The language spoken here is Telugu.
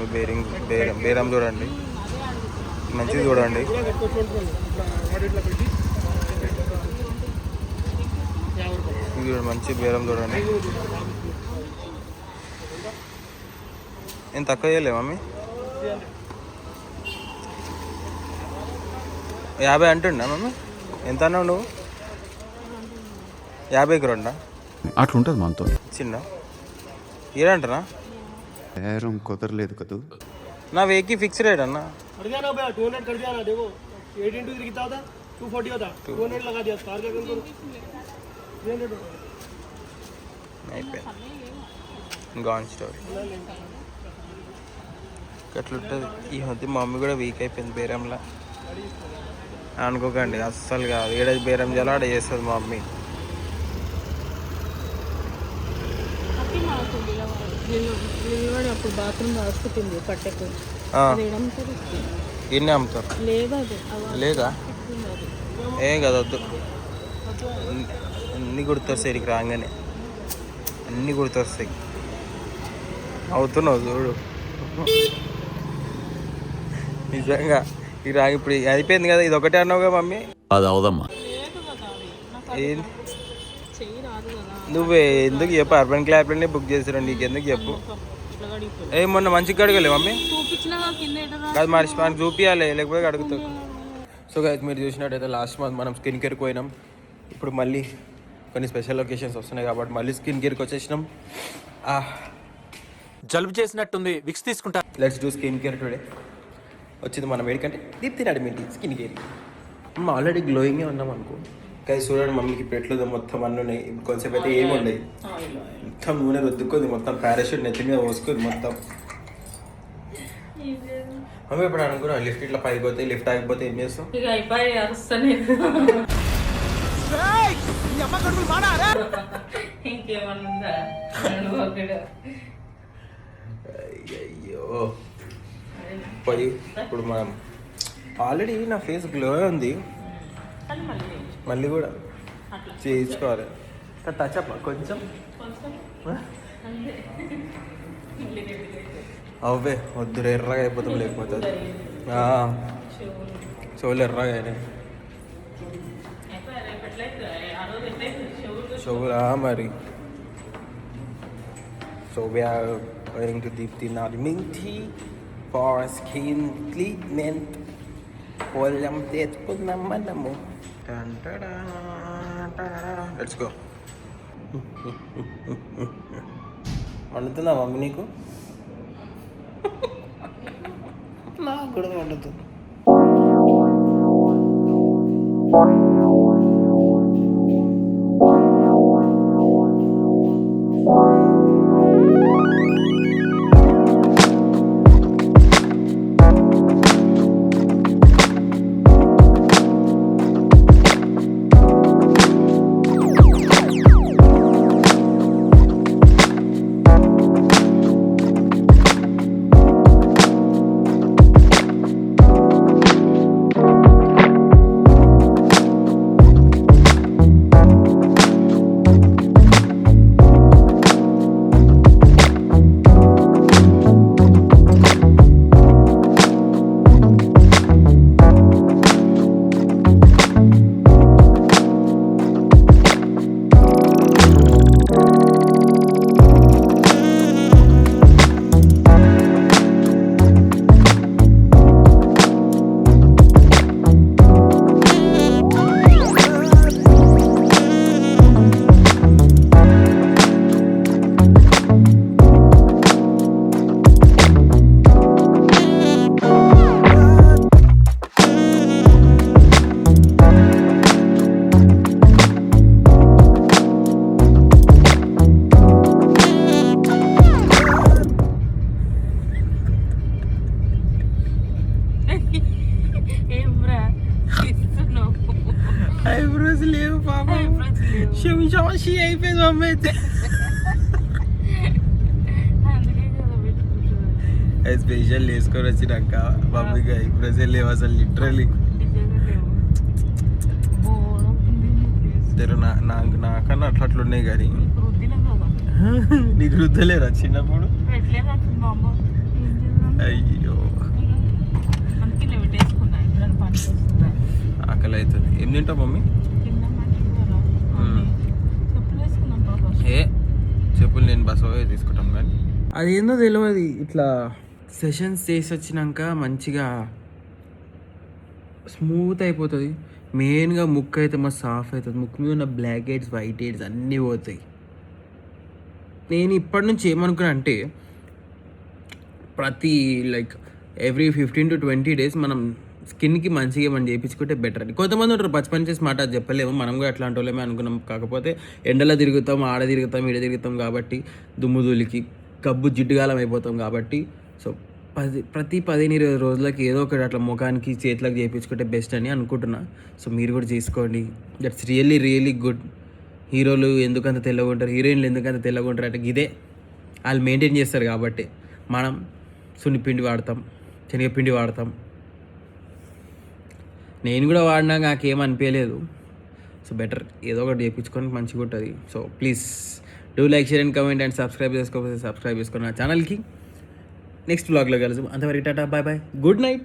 మమ్మీ బేరం చూడండి, మంచిది చూడండి. ఇది మంచి బేరం చూడండి. ఏం తక్కువ చేయలే మమ్మీ? 50 అంటుండా మమ్మీ? ఎంత అన్నావు నువ్వు? 50కి 2 అట్లుంటుంది మనతో. చిన్న ఏడంటనా బేరం కుదరలేదు కదా. నా వెయ్యికి ఫిక్స్ రేట్ అన్న. అయిపోయింది గాన్ స్టోరీ. అట్లుంటుంది. ఈ మధ్య మా మమ్మీ కూడా వీక్ అయిపోయింది బేరంలా అనుకోకండి, అస్సలు కాదు. ఏడ బేరం చేయాలో ఆడ చేస్తుంది మా మమ్మీ. అప్పుడు బాత్రూమ్ రాసుకుంటుంది కట్టెకు ఇన్ని అమ్ముతారు లేదా? ఏం కదా, వద్దు. అన్నీ గుర్తొస్తాయి ఇక్కడికి రాగానే, అన్నీ గుర్తొస్తాయి. అవుతున్నావు చూడు నిజంగా. ఇది రాగి ఇప్పుడు అయిపోయింది కదా, ఇది ఒకటే అన్నావుగా మమ్మీ. అది అవదమ్మా. నువ్వే ఎందుకు చెప్పు, అర్బన్ క్లాబ్లోనే బుక్ చేసారు, నీకు ఎందుకు చెప్పు. ఏ మొన్న మంచిగా అడగలే మమ్మీ? కాదు మనకి చూపించాలి, లేకపోతే అడుగుతావు. సో గైస్ మీరు చూసినట్టయితే లాస్ట్ మంత్ మనం స్కిన్ కేర్కి పోయినాం. ఇప్పుడు మళ్ళీ కొన్ని స్పెషల్ లొకేషన్స్ వస్తున్నాయి కాబట్టి మళ్ళీ స్కిన్ కేర్కి వచ్చేసినాం. జలుబు చేసినట్టుంది, విక్స్ తీసుకుంటా. Let's do skin care today. వచ్చింది మనం వేడికంటే దీప్తి నడిమింటి స్కిన్ కేర్. మనం ఆల్రెడీ గ్లోయింగే ఉన్నాం అనుకో. కానీ చూడండి మమ్మీకి పెట్లు మొత్తం అన్నీ ఉన్నాయి. ఇప్పుడు కొంచెం అయితే ఏమి ఉండవు, మొత్తం నూనె రుద్దుకుంది, మొత్తం పారాషూట్ నెత్తి మీద పోసుకుంది మొత్తం. మమ్మీ ఇప్పుడు అనుకున్నా లిఫ్ట్ ఇట్లా పైకి పోతే, లిఫ్ట్ ఆగిపోతే ఏం చేస్తాం? అయ్యో పోయి ఇప్పుడు మనం ఆల్రెడీ నా ఫేస్ గ్లో ఉంది, మళ్ళీ కూడా చేయించుకోవాలి. టచ్ అప్ కొంచెం అవే వద్దు, ఎర్రగా అయిపోతాం లేకపోతే. చెవులు ఎర్రగా అయినాయి, చెవులా మరి. So we are going to Deepti Nadiminti for skin treatment. Walang tetpon naman mo. Let's go. వండుతుందా మమ్మీ నీకు? నాకు కూడా వండుతుంది. ఐబ్రోస్ లేవు పాప, షి అయిపోయింది మమ్మీ అయితే. స్పెషల్ వేసుకొని వచ్చినాక మమ్మీకి ఐబ్రోస్ లేవు అసలు, లిటరలీ. నాకన్నా అట్లున్నాయి కానీ నీకు రుద్దలేరా చిన్నప్పుడు? అయ్యో అందుకే నేను పెట్టేసుకున్నా ఇప్పుడు పనికి వస్తుందా ఆకలి అవుతుంది. ఏం తింటావు మమ్మీ? చెప్పులు వేసుకున్నాం పాప ఏ చెప్పులు నేను బస్ తీసుకుంటాం కానీ అదేందో తెలియదు. ఇట్లా సెషన్స్ చేసి వచ్చినాక మంచిగా స్మూత్ అయిపోతుంది. మెయిన్గా ముక్కు అయితే మస్తు సాఫ్ అవుతుంది. ముక్కు మీద ఉన్న బ్లాక్ హెడ్స్ వైట్ హెడ్స్ అన్నీ పోతాయి. నేను ఇప్పటి నుంచి ఏమనుకున్నా అంటే ప్రతి ఎవ్రీ 15 to 20 days మనం స్కిన్కి మంచిగా మనం చేయించుకుంటే బెటర్ అని. కొంతమంది ఉంటారు పచ్చి చేసి మాట అది చెప్పలేము, మనం కూడా అట్లాంటి వాళ్ళమే అనుకున్నాం. కాకపోతే ఎండలో తిరుగుతాం, ఆడ తిరుగుతాం, ఈడ తిరుగుతాం కాబట్టి దుమ్ము ధూళికి గబ్బు జిడ్డుగాలం అయిపోతాం కాబట్టి సో ప్రతి 15-20 రోజులకి ఏదో ఒకటి అట్లా ముఖానికి చేతులకు చేయించుకుంటే బెస్ట్ అని అనుకుంటున్నా. సో మీరు కూడా చేసుకోండి. That's really really good. హీరోలు ఎందుకంత తెల్లగా ఉంటారు, హీరోయిన్లు ఎందుకంత తెల్లగా ఉంటారు అంటే ఇదే వాళ్ళు మెయింటైన్ చేస్తారు కాబట్టి. మనం సున్నిపిండి వాడతాం, శనగపిండి వాడతాం. నేను కూడా వాడినా నాకేం అనిపించలేదు. సో బెటర్ ఏదో ఒకటి చేయించుకొని మంచిగా ఉంటుంది. So please do like, share and comment and subscribe చేసుకోకపోతే సబ్స్క్రైబ్ చేసుకుని నా ఛానల్కి. నెక్స్ట్ బ్లాగ్లో కలుసు. అంతవరకు టాటా, బాయ్ బాయ్, గుడ్ నైట్.